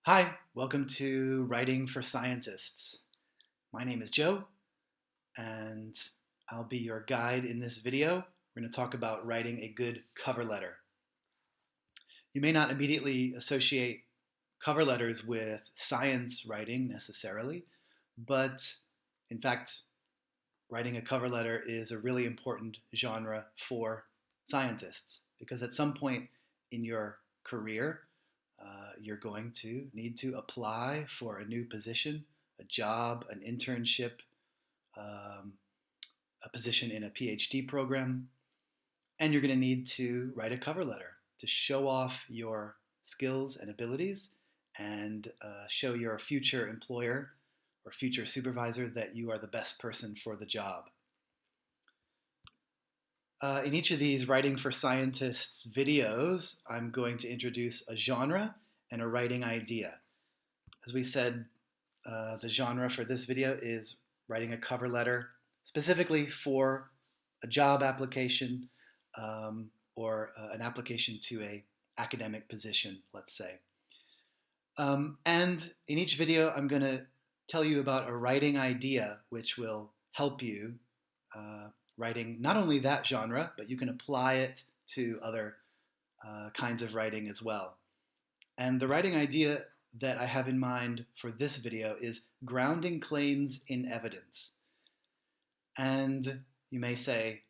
Hi, welcome to Writing for Scientists. My name is Joe, and I'll be your guide in this video. We're going to talk about writing a good cover letter. You may not immediately associate cover letters with science writing necessarily, but in fact, writing a cover letter is a really important genre for scientists because at some point in your career, you're going to need to apply for a new position, a job, an internship, um, a position in a PhD program, and you're going to need to write a cover letter to show off your skills and abilities and show your future employer or future supervisor that you are the best person for the job. In each of these Writing for Scientists videos, I'm going to introduce a genre and a writing idea. As we said, the genre for this video is writing a cover letter specifically for a job application or an application to an academic position, let's say. And in each video, I'm going to tell you about a writing idea which will help you writing not only that genre, but you can apply it to other kinds of writing as well. And the writing idea that I have in mind for this video is grounding claims in evidence. And you may say,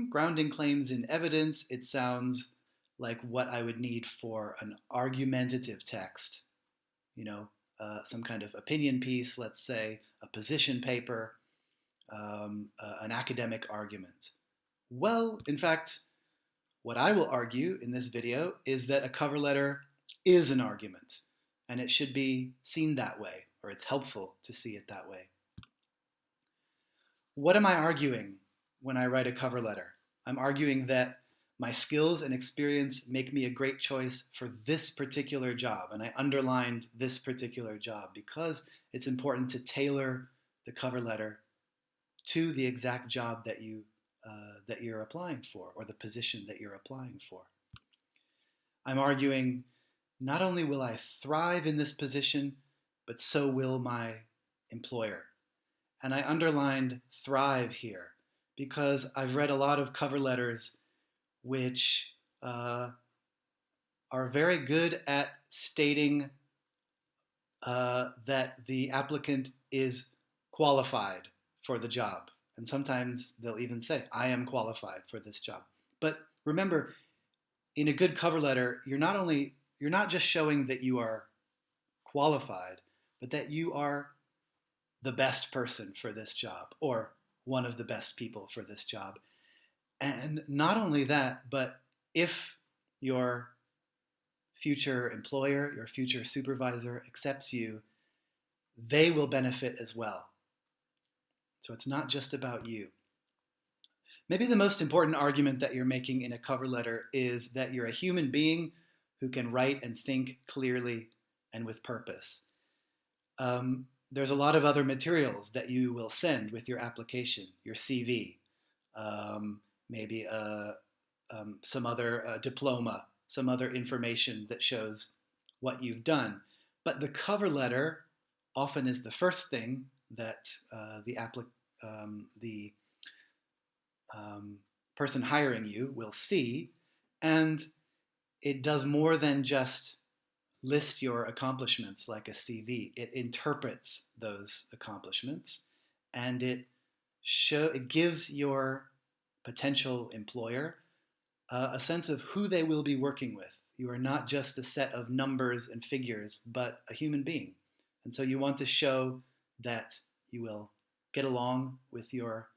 grounding claims in evidence, it sounds like what I would need for an argumentative text, some kind of opinion piece, let's say, a position paper, an academic argument. Well, in fact, what I will argue in this video is that a cover letter is an argument, and it should be seen that way, or it's helpful to see it that way. What am I arguing when I write a cover letter? I'm arguing that my skills and experience make me a great choice for this particular job, and I underlined this particular job because it's important to tailor the cover letter to the exact job that you're applying for, or the position that you're applying for. I'm arguing not only will I thrive in this position, but so will my employer. And I underlined thrive here because I've read a lot of cover letters which are very good at stating that the applicant is qualified for the job. And sometimes they'll even say, I am qualified for this job. But remember, in a good cover letter, you're not just showing that you are qualified, but that you are the best person for this job or one of the best people for this job. And not only that, but if your future employer, your future supervisor accepts you, they will benefit as well. So it's not just about you. Maybe the most important argument that you're making in a cover letter is that you're a human being who can write and think clearly and with purpose. There's a lot of other materials that you will send with your application, your CV, maybe some other diploma, some other information that shows what you've done. But the cover letter often is the first thing that the person hiring you will see, and it does more than just list your accomplishments like a CV. It interprets those accomplishments, and it gives your potential employer a sense of who they will be working with. You are not just a set of numbers and figures, but a human being. And so you want to show that you will get along with your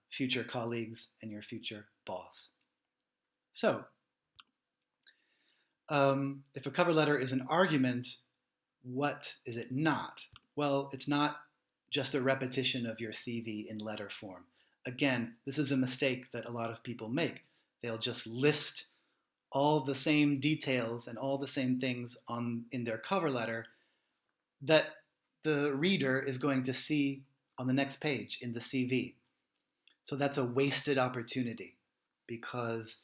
future colleagues and your future boss. So, if a cover letter is an argument, what is it not? Well, it's not just a repetition of your CV in letter form. Again, this is a mistake that a lot of people make. They'll just list all the same details and all the same things in their cover letter that the reader is going to see on the next page in the CV. So that's a wasted opportunity because,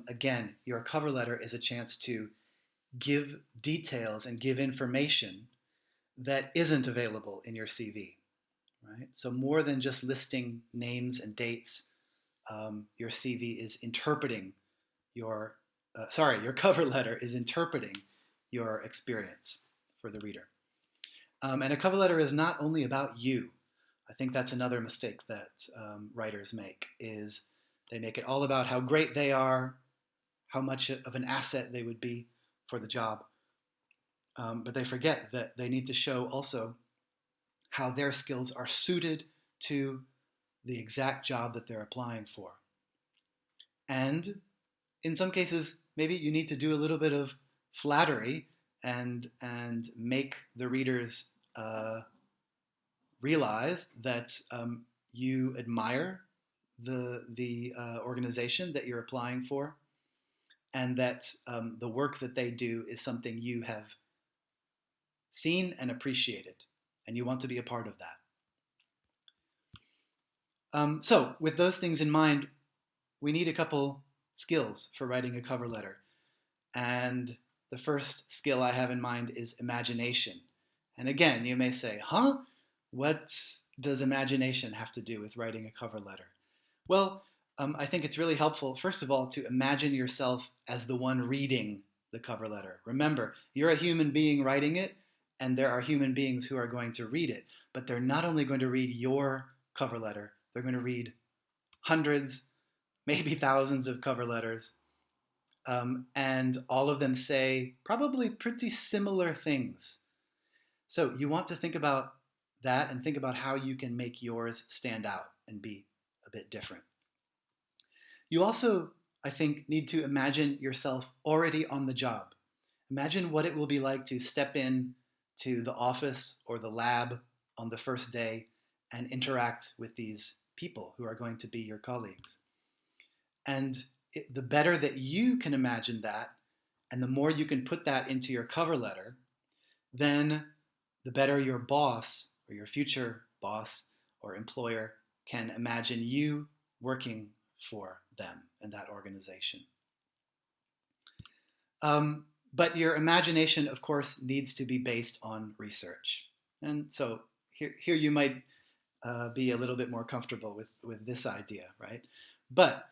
again, your cover letter is a chance to give details and give information that isn't available in your CV, right? So more than just listing names and dates, your CV is interpreting your cover letter is interpreting your experience for the reader. And a cover letter is not only about you. I think that's another mistake that writers make, is they make it all about how great they are, how much of an asset they would be for the job. But they forget that they need to show also how their skills are suited to the exact job that they're applying for. And in some cases, maybe you need to do a little bit of flattery and make the readers realize that you admire the organization that you're applying for, and that the work that they do is something you have seen and appreciated, and you want to be a part of that. So, with those things in mind, we need a couple skills for writing a cover letter. And the first skill I have in mind is imagination. And again, you may say, huh? What does imagination have to do with writing a cover letter? Well, I think it's really helpful, first of all, to imagine yourself as the one reading the cover letter. Remember, you're a human being writing it, and there are human beings who are going to read it. But they're not only going to read your cover letter, they're going to read hundreds, maybe thousands of cover letters. And all of them say probably pretty similar things. So you want to think about that and think about how you can make yours stand out and be a bit different. You also, I think, need to imagine yourself already on the job. Imagine what it will be like to step in to the office or the lab on the first day and interact with these people who are going to be your colleagues. And the better that you can imagine that, and the more you can put that into your cover letter, then the better your boss or your future boss or employer can imagine you working for them and that organization. But your imagination, of course, needs to be based on research. And so here you might be a little bit more comfortable with this idea, right? But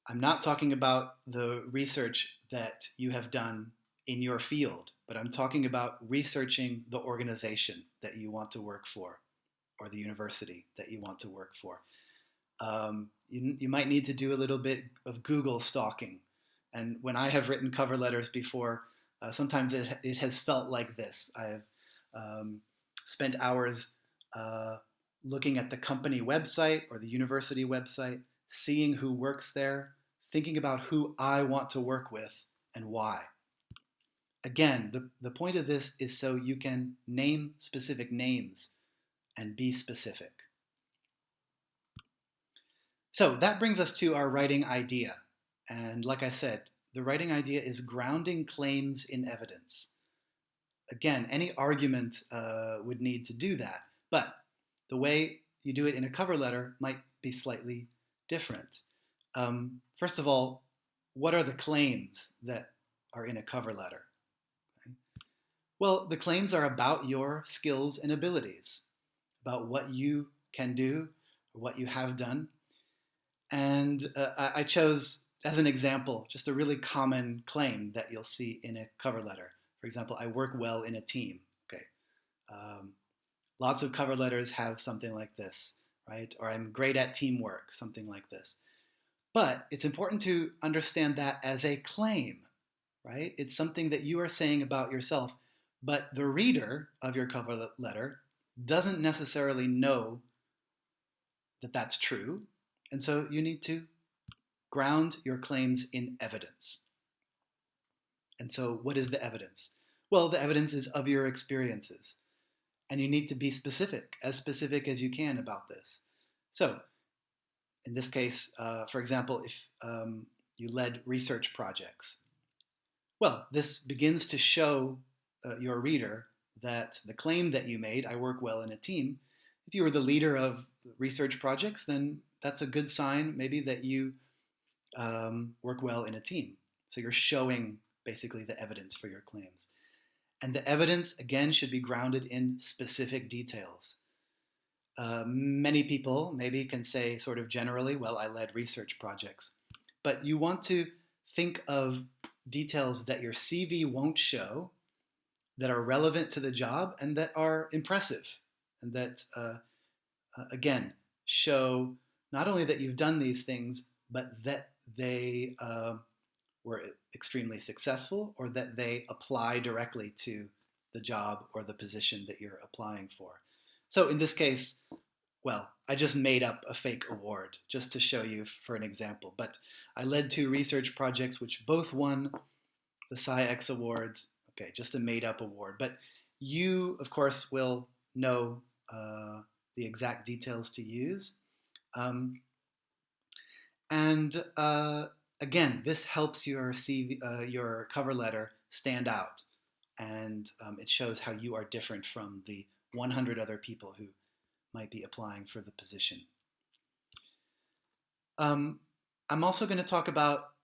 I'm not talking about the research that you have done in your field, but I'm talking about researching the organization that you want to work for or the university that you want to work for. You might need to do a little bit of Google stalking. And when I have written cover letters before, sometimes it has felt like this. I have spent hours looking at the company website or the university website, seeing who works there, thinking about who I want to work with and why. Again, the point of this is so you can name specific names and be specific. So that brings us to our writing idea. And like I said, the writing idea is grounding claims in evidence. Again, any argument would need to do that, but the way you do it in a cover letter might be slightly different. First of all, what are the claims that are in a cover letter? Okay. Well, the claims are about your skills and abilities, about what you can do, or what you have done. And I chose, as an example, just a really common claim that you'll see in a cover letter. For example, I work well in a team. Okay. Lots of cover letters have something like this, right? Or I'm great at teamwork, something like this. But it's important to understand that as a claim, right? It's something that you are saying about yourself, but the reader of your cover letter doesn't necessarily know that that's true. And so you need to ground your claims in evidence. And so what is the evidence? Well, the evidence is of your experiences. And you need to be specific as you can about this. So in this case, for example, if you led research projects, well, this begins to show your reader that the claim that you made, I work well in a team, if you were the leader of research projects, then that's a good sign maybe that you work well in a team. So you're showing basically the evidence for your claims. And the evidence, again, should be grounded in specific details. Many people maybe can say sort of generally, well, I led research projects. But you want to think of details that your CV won't show, that are relevant to the job, and that are impressive, and that, again, show not only that you've done these things, but that they were extremely successful, or that they apply directly to the job or the position that you're applying for. So in this case, well, I just made up a fake award just to show you for an example. But I led 2 research projects which both won the SciX Awards. Okay, just a made up award. But you, of course, will know the exact details to use. And again, this helps your CV, your cover letter stand out, and it shows how you are different from the 100 other people who might be applying for the position. I'm also going to talk about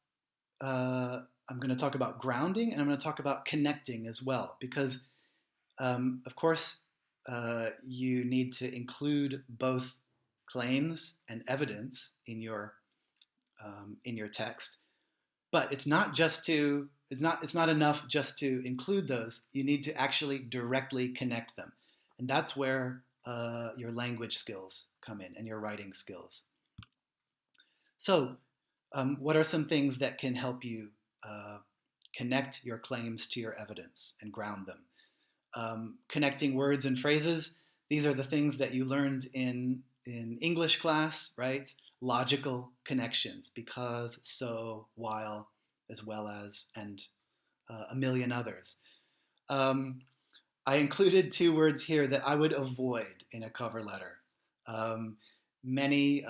grounding, and I'm going to talk about connecting as well, because of course you need to include both claims and evidence in your text. But it's not enough just to include those. You need to actually directly connect them, and that's where your language skills come in and your writing skills. So, what are some things that can help you connect your claims to your evidence and ground them? Connecting words and phrases. These are the things that you learned in English class, right? Logical connections, because, so, while, as well as, and a million others. I included 2 words here that I would avoid in a cover letter. Many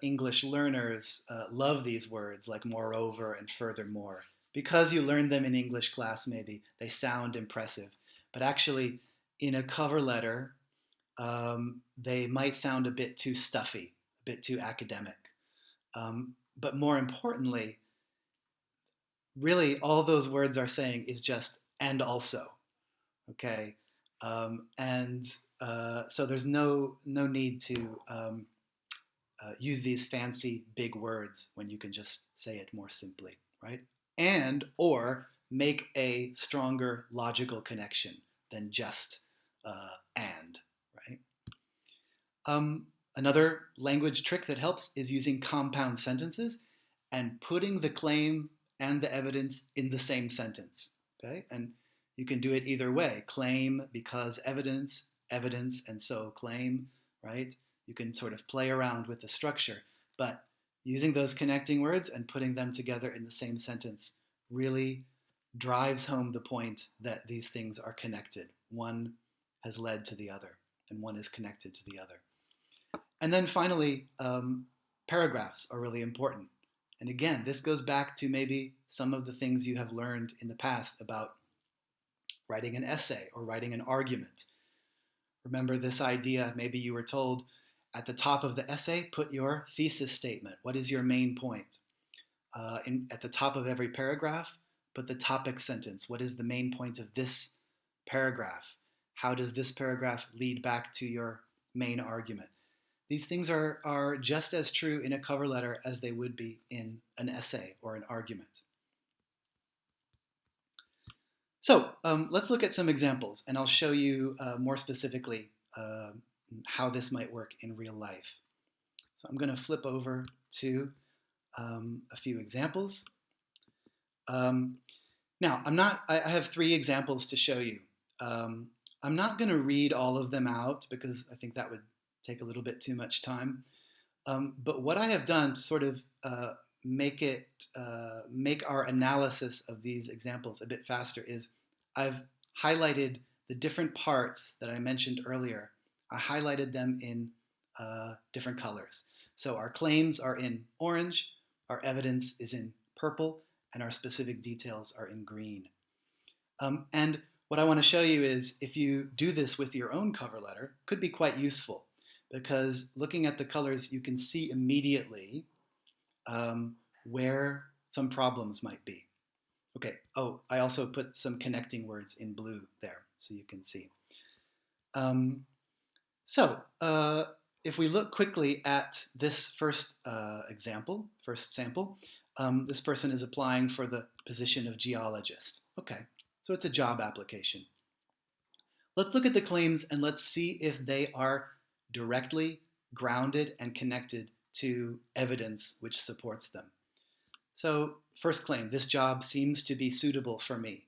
English learners love these words, like moreover and furthermore. Because you learned them in English class, maybe, they sound impressive. But actually, in a cover letter, they might sound a bit too stuffy, a bit too academic. But more importantly, really all those words are saying is just and also, okay? So there's no need to use these fancy big words when you can just say it more simply, right? And or make a stronger logical connection than just and, right? Another language trick that helps is using compound sentences and putting the claim and the evidence in the same sentence. Okay, and you can do it either way: claim because evidence, evidence and so claim. Right? You can sort of play around with the structure, but using those connecting words and putting them together in the same sentence really drives home the point that these things are connected. One has led to the other, and one is connected to the other. And then finally, paragraphs are really important. And again, this goes back to maybe some of the things you have learned in the past about writing an essay or writing an argument. Remember this idea, maybe you were told at the top of the essay, put your thesis statement. What is your main point? At the top of every paragraph, put the topic sentence. What is the main point of this paragraph? How does this paragraph lead back to your main argument? These things are just as true in a cover letter as they would be in an essay or an argument. So let's look at some examples, and I'll show you more specifically how this might work in real life. So I'm going to flip over to a few examples. Now, I have 3 examples to show you. I'm not going to read all of them out because I think that would take a little bit too much time. But what I have done to sort of make our analysis of these examples a bit faster is I've highlighted the different parts that I mentioned earlier. I highlighted them in different colors. So our claims are in orange, our evidence is in purple, and our specific details are in green. And what I want to show you is if you do this with your own cover letter, it could be quite useful, because looking at the colors, you can see immediately where some problems might be. Okay. Oh, I also put some connecting words in blue there so you can see. Um, so if we look quickly at this first sample, this person is applying for the position of geologist. Okay, so it's a job application. Let's look at the claims and let's see if they are directly grounded and connected to evidence which supports them. So, first claim, this job seems to be suitable for me.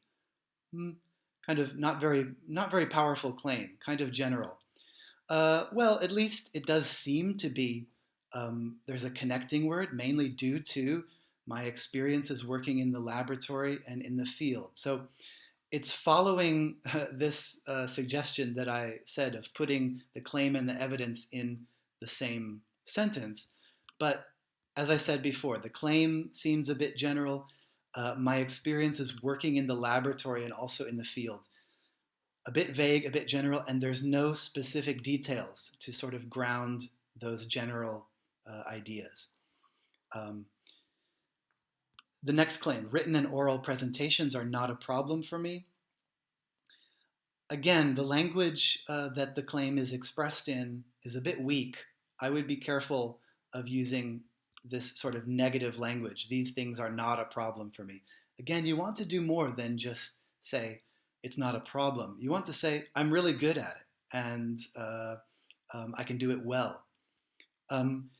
Kind of not very powerful claim, kind of general. Well, at least it does seem to be. There's a connecting word, mainly due to my experiences working in the laboratory and in the field. So it's following this suggestion that I said of putting the claim and the evidence in the same sentence. But as I said before, the claim seems a bit general. My experience is working in the laboratory and also in the field. A bit vague, a bit general, and there's no specific details to sort of ground those general ideas. Um, the next claim, written and oral presentations are not a problem for me. Again, the language that the claim is expressed in is a bit weak. I would be careful of using this sort of negative language. These things are not a problem for me. Again, you want to do more than just say, it's not a problem. You want to say, I'm really good at it and I can do it well. Um,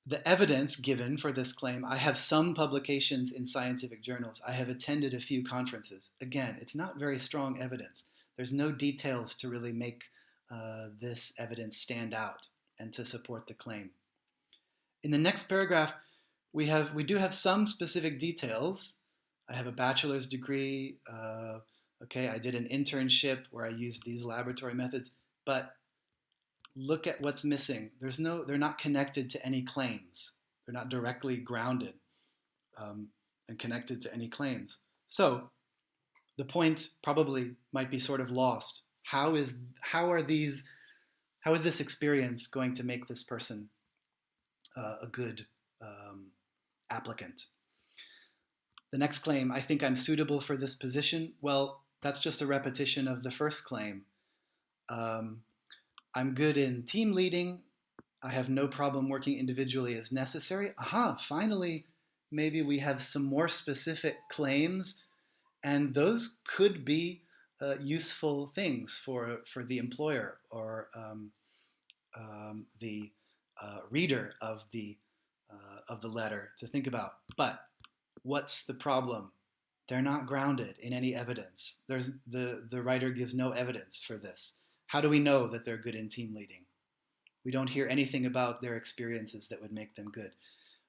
the evidence given for this claim, I have some publications in scientific journals. I have attended a few conferences. Again, it's not very strong evidence. There's no details to really make this evidence stand out and to support the claim. In the next paragraph, we do have some specific details. I have a bachelor's degree. Okay, I did an internship where I used these laboratory methods, but look at what's missing. They're not connected to any claims. They're not directly grounded um, and connected to any claims. So the point probably might be sort of lost. How is this experience going to make this person a good um, applicant? The next claim, I think I'm suitable for this position. Well, that's just a repetition of the first claim. Um, I'm good in team leading. I have no problem working individually as necessary. Aha, finally, maybe we have some more specific claims, and those could be useful things for the employer or the reader of the letter to think about. But what's the problem? They're not grounded in any evidence. The writer gives no evidence for this. How do we know that they're good in team leading? We don't hear anything about their experiences that would make them good.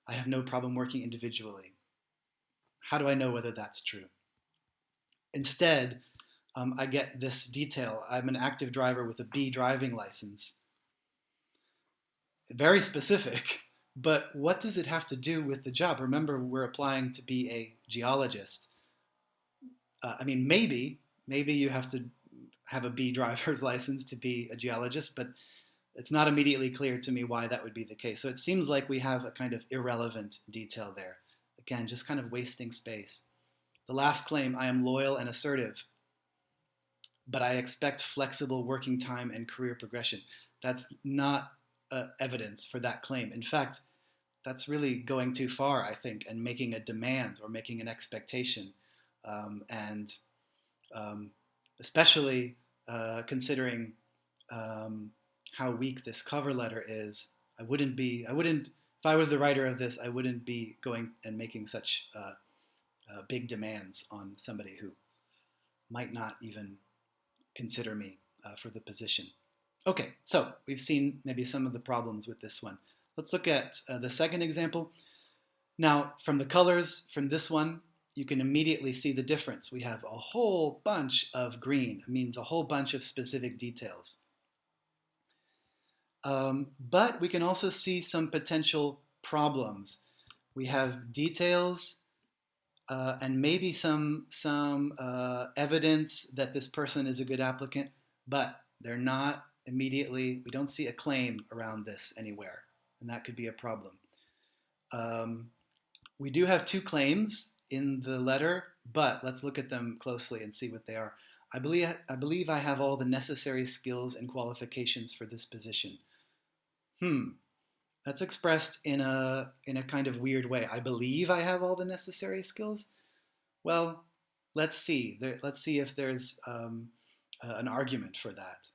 I have no problem working individually. How do I know whether that's true? Instead, I get this detail. I'm an active driver with a B driving license. Very specific, but what does it have to do with the job? Remember, we're applying to be a geologist. I mean, maybe you have to have a B driver's license to be a geologist, but it's not immediately clear to me why that would be the case. So it seems like we have a kind of irrelevant detail there. Again, just kind of wasting space. The last claim, I am loyal and assertive, but I expect flexible working time and career progression. That's not evidence for that claim. In fact, that's really going too far, I think, and making a demand or making an expectation. And especially considering how weak this cover letter is, if I was the writer of this, I wouldn't be going and making such big demands on somebody who might not even consider me for the position. Okay, so we've seen maybe some of the problems with this one. Let's look at the second example. Now, from the colors from this one, you can immediately see the difference. We have a whole bunch of green. It means a whole bunch of specific details. But we can also see some potential problems. We have details and maybe some evidence that this person is a good applicant, but they're not immediately. We don't see a claim around this anywhere, and that could be a problem. We do have two claims. in the letter, but let's look at them closely and see what they are. I believe I have all the necessary skills and qualifications for this position. Hmm, that's expressed in a kind of weird way. I believe I have all the necessary skills. Well, let's see. Let's see if there's an argument for that.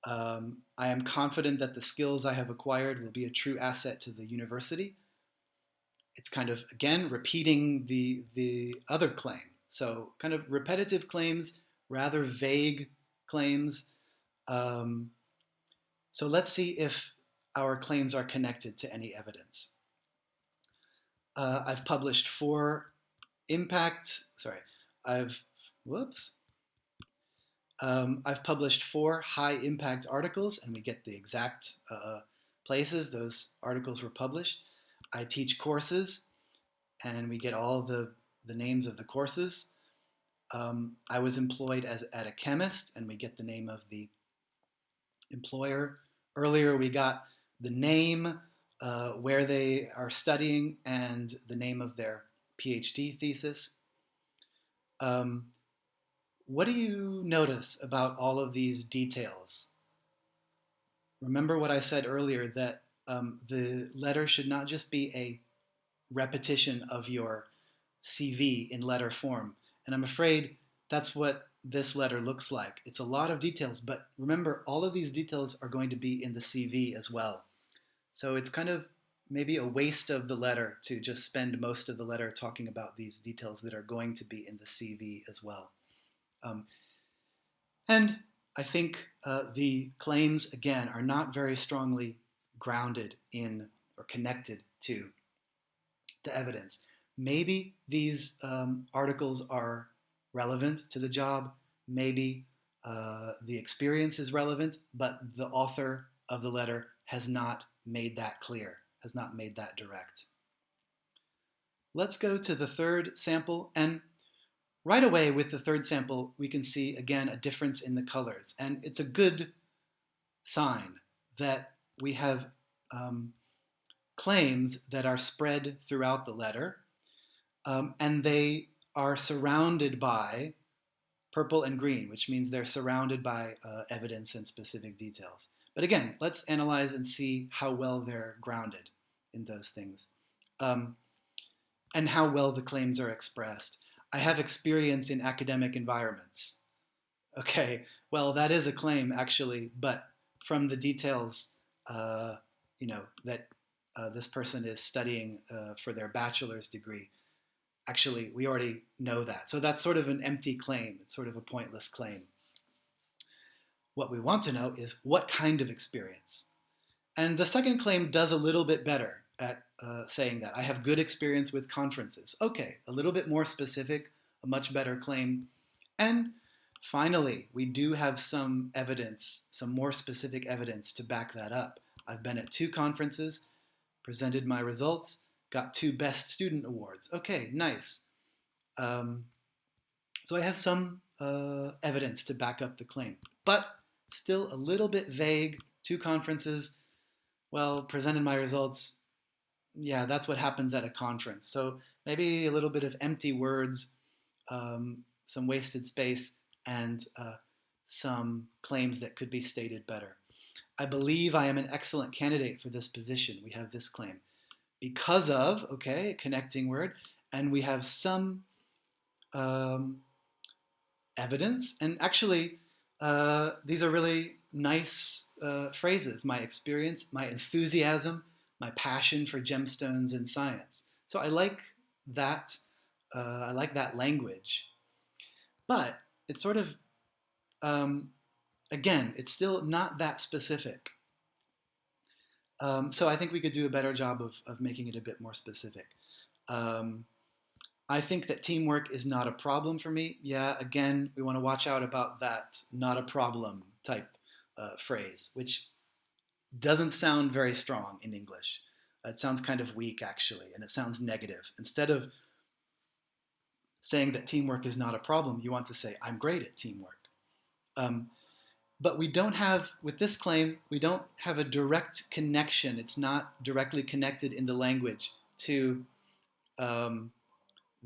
I am confident that the skills I have acquired will be a true asset to the university. It's kind of, again, repeating the other claim. So kind of repetitive claims, rather vague claims. Um, so let's see if our claims are connected to any evidence. I've published four impact, sorry, I've, whoops, I've published four high impact articles, and we get the exact places those articles were published. I teach courses, and we get all the names of the courses. I was employed at a chemist, and we get the name of the employer. Earlier, we got the name, where they are studying, and the name of their PhD thesis. Um, what do you notice about all of these details? Remember what I said earlier, that the letter should not just be a repetition of your CV in letter form. And I'm afraid that's what this letter looks like. It's a lot of details, but remember, all of these details are going to be in the CV as well. So it's kind of maybe a waste of the letter to just spend most of the letter talking about these details that are going to be in the CV as well. Um, and I think the claims, again, are not very strongly grounded in or connected to the evidence. Maybe these articles are relevant to the job. Maybe the experience is relevant, but the author of the letter has not made that clear, has not made that direct. Let's go to the third sample, and right away with the third sample, we can see again a difference in the colors, and it's a good sign that we have claims that are spread throughout the letter, and they are surrounded by purple and green, which means they're surrounded by evidence and specific details. But again, let's analyze and see how well they're grounded in those things, and how well the claims are expressed. I have experience in academic environments. Okay, well, that is a claim actually, but from the details, that this person is studying for their bachelor's degree, actually, we already know that. So that's sort of an empty claim. It's sort of a pointless claim. What we want to know is what kind of experience. And the second claim does a little bit better at saying that. I have good experience with conferences. Okay, a little bit more specific, a much better claim. And finally, we do have some evidence, some more specific evidence to back that up. I've been at 2 conferences, presented my results, got 2 Best Student Awards. Okay, nice. So I have some evidence to back up the claim, but still a little bit vague. 2 conferences, well, presented my results. Yeah, that's what happens at a conference. So maybe a little bit of empty words, some wasted space, and some claims that could be stated better. I believe I am an excellent candidate for this position. We have this claim. Because of, okay, a connecting word, and we have some evidence. And actually, these are really nice phrases. My experience, my enthusiasm, my passion for gemstones and science. So I like that. I like that language. But it's sort of, again, it's still not that specific. So I think we could do a better job of making it a bit more specific. I think that teamwork is not a problem for me. Yeah, again, we want to watch out about that not a problem type phrase, which doesn't sound very strong in English. It sounds kind of weak, actually, and it sounds negative. Instead of saying that teamwork is not a problem, you want to say, I'm great at teamwork. But we don't have, with this claim, we don't have a direct connection. It's not directly connected in the language to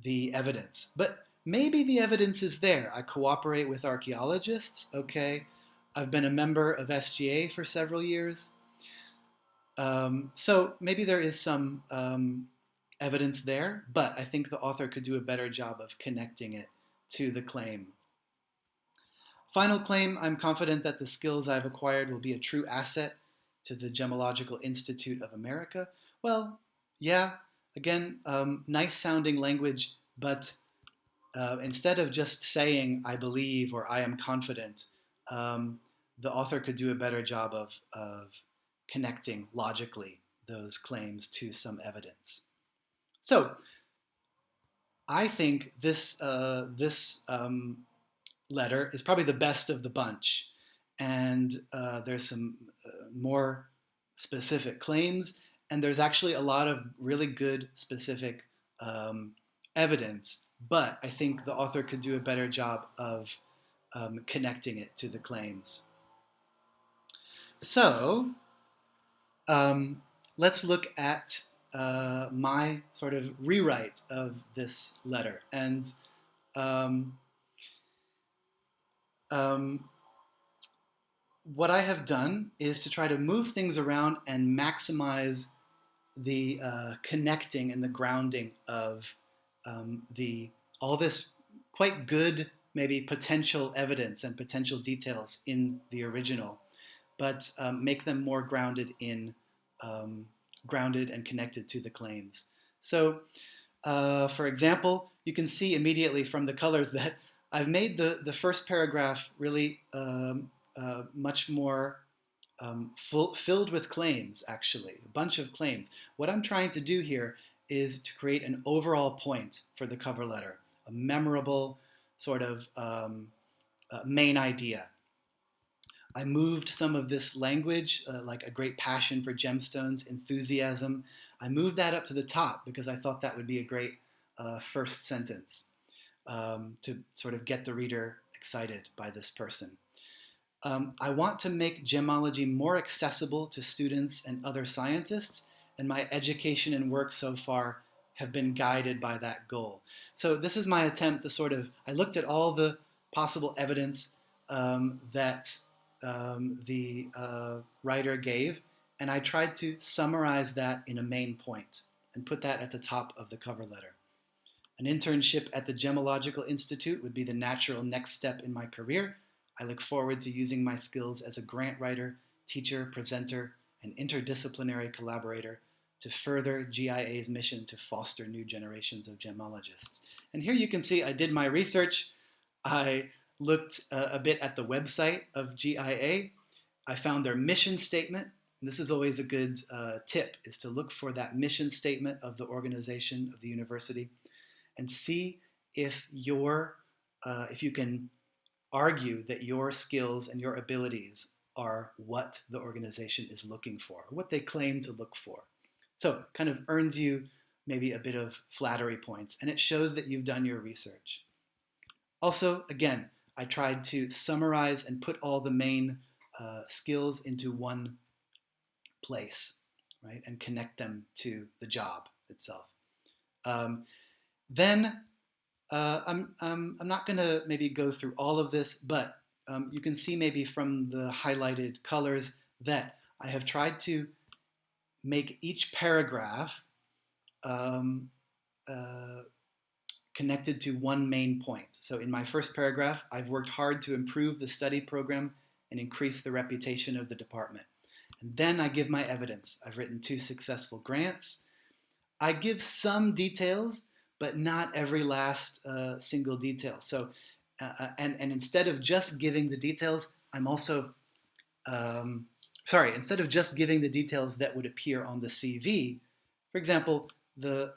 the evidence. But maybe the evidence is there. I cooperate with archaeologists, okay? I've been a member of SGA for several years. So maybe there is some evidence there, but I think the author could do a better job of connecting it to the claim. Final claim, I'm confident that the skills I've acquired will be a true asset to the Gemological Institute of America. Well, yeah, again, nice sounding language, but instead of just saying I believe or I am confident, um, the author could do a better job of connecting logically those claims to some evidence. So I think this letter is probably the best of the bunch, and there's some more specific claims, and there's actually a lot of really good specific um, evidence. But I think the author could do a better job of connecting it to the claims. So um, let's look at my sort of rewrite of this letter. And um, um, what I have done is to try to move things around and maximize the connecting and the grounding of the all this quite good maybe potential evidence and potential details in the original, but make them more um, grounded and connected to the claims. So, for example, you can see immediately from the colors that I've made the first paragraph really much more filled with claims, actually, a bunch of claims. What I'm trying to do here is to create an overall point for the cover letter, a memorable sort of main idea. I moved some of this language, like a great passion for gemstones, enthusiasm. I moved that up to the top because I thought that would be a great first sentence to sort of get the reader excited by this person. I want to make gemology more accessible to students and other scientists, and my education and work so far have been guided by that goal. So this is my attempt to sort of, I looked at all the possible evidence that the writer gave, and I tried to summarize that in a main point and put that at the top of the cover letter. An internship at the Gemological Institute would be the natural next step in my career. I look forward to using my skills as a grant writer, teacher, presenter, and interdisciplinary collaborator to further GIA's mission to foster new generations of gemologists. And here you can see I did my research. I looked a bit at the website of GIA. I found their mission statement. And this is always a good tip, is to look for that mission statement of the organization of the university and see if if you can argue that your skills and your abilities are what the organization is looking for, what they claim to look for. So kind of earns you maybe a bit of flattery points, and it shows that you've done your research. Also, again, I tried to summarize and put all the main skills into one place, right, and connect them to the job itself. Then I'm not going to maybe go through all of this, but you can see maybe from the highlighted colors that I have tried to make each paragraph um, uh, connected to one main point. So in my first paragraph, I've worked hard to improve the study program and increase the reputation of the department. And then I give my evidence. I've written 2 successful grants. I give some details, but not every last single detail. So, and instead of just giving the details, I'm also, instead of just giving the details that would appear on the CV, for example, the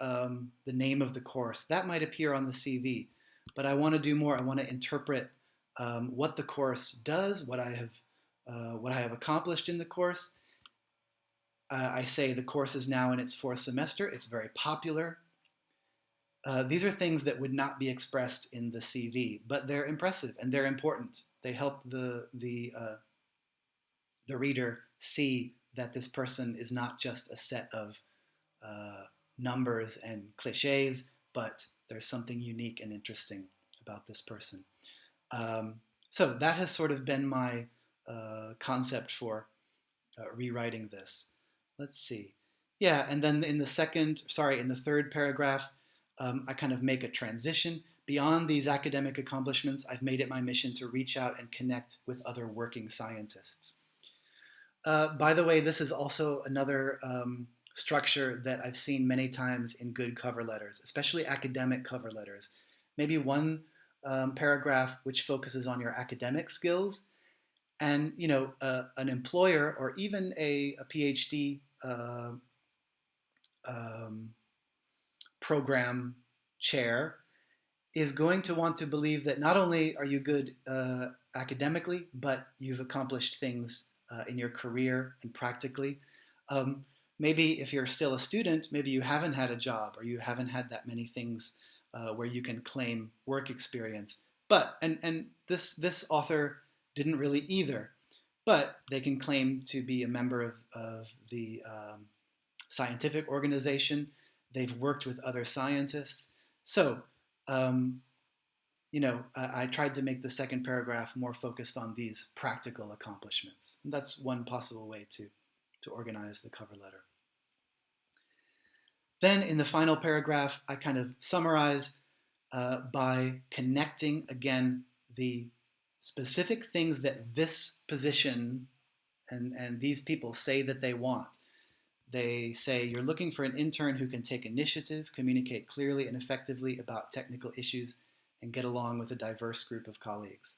name of the course, that might appear on the CV, but I want to do more. I want to interpret what the course does, what I have accomplished in the course. I say the course is now in its 4th semester. It's very popular. These are things that would not be expressed in the CV, but they're impressive and they're important. They help the reader see that this person is not just a set of numbers and cliches, but there's something unique and interesting about this person. Um, so that has sort of been my concept for rewriting this. Let's see. Yeah, and then in the third paragraph, I kind of make a transition. Beyond these academic accomplishments, I've made it my mission to reach out and connect with other working scientists. By the way, this is also another structure that I've seen many times in good cover letters, especially academic cover letters. Maybe one paragraph which focuses on your academic skills, and an employer or even a PhD um, program chair is going to want to believe that not only are you good academically, but you've accomplished things in your career and practically. Um, Maybe if you're still a student, maybe you haven't had a job or you haven't had that many things where you can claim work experience. But and this author didn't really either. But they can claim to be a member of the scientific organization. They've worked with other scientists. So um, I tried to make the second paragraph more focused on these practical accomplishments. And that's one possible way to organize the cover letter. Then in the final paragraph, I kind of summarize by connecting again the specific things that this position and these people say that they want. They say you're looking for an intern who can take initiative, communicate clearly and effectively about technical issues, and get along with a diverse group of colleagues.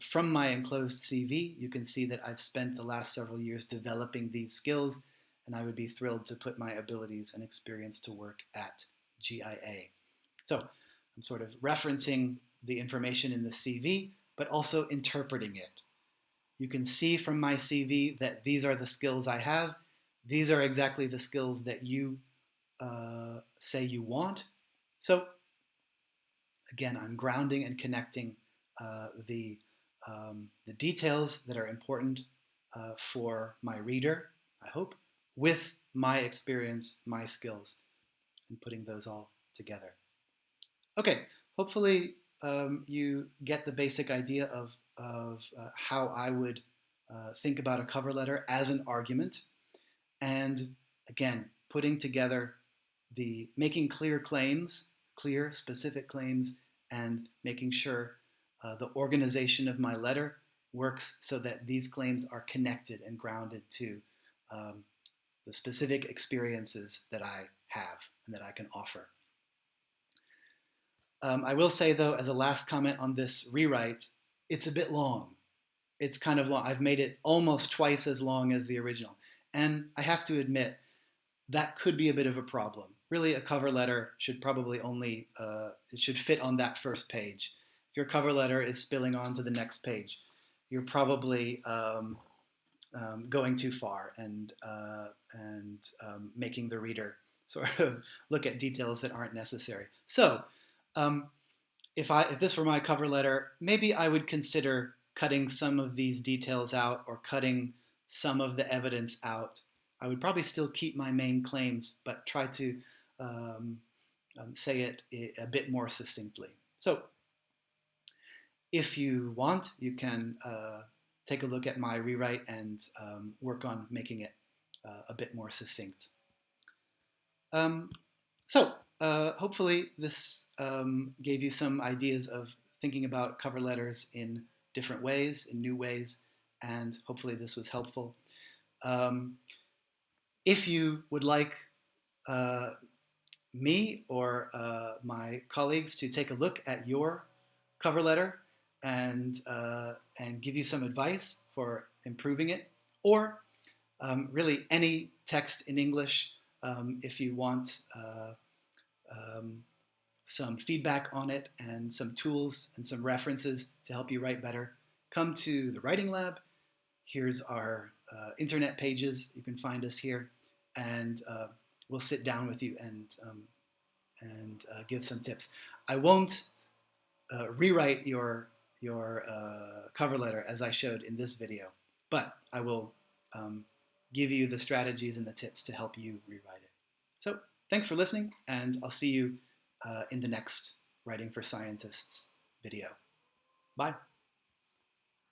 From my enclosed CV, you can see that I've spent the last several years developing these skills, and I would be thrilled to put my abilities and experience to work at GIA. So I'm sort of referencing the information in the CV, but also interpreting it. You can see from my CV that these are the skills I have. These are exactly the skills that you say you want. So again, I'm grounding and connecting the details that are important for my reader, I hope, with my experience, my skills, and putting those all together. Okay, hopefully you get the basic idea of how I would think about a cover letter as an argument. And again, putting together making clear claims, clear, specific claims, and making sure the organization of my letter works so that these claims are connected and grounded to the specific experiences that I have and that I can offer. I will say, though, as a last comment on this rewrite, it's a bit long. It's kind of long. I've made it almost twice as long as the original. And I have to admit, that could be a bit of a problem. Really, a cover letter should probably only, it should fit on that first page. If your cover letter is spilling on to the next page, you're probably going too far and making the reader sort of look at details that aren't necessary. So, if this were my cover letter, maybe I would consider cutting some of these details out or cutting some of the evidence out. I would probably still keep my main claims, but try to say it a bit more succinctly. So, if you want, you can take a look at my rewrite and work on making it a bit more succinct. Hopefully this gave you some ideas of thinking about cover letters in different ways, in new ways, and hopefully this was helpful. If you would like me or my colleagues to take a look at your cover letter and give you some advice for improving it, or really any text in English, if you want some feedback on it and some tools and some references to help you write better, come to the Writing Lab. Here's our internet pages. You can find us here, and we'll sit down with you and give some tips. I won't rewrite your cover letter as I showed in this video, but I will give you the strategies and the tips to help you rewrite it. So thanks for listening, and I'll see you in the next Writing for Scientists video. Bye.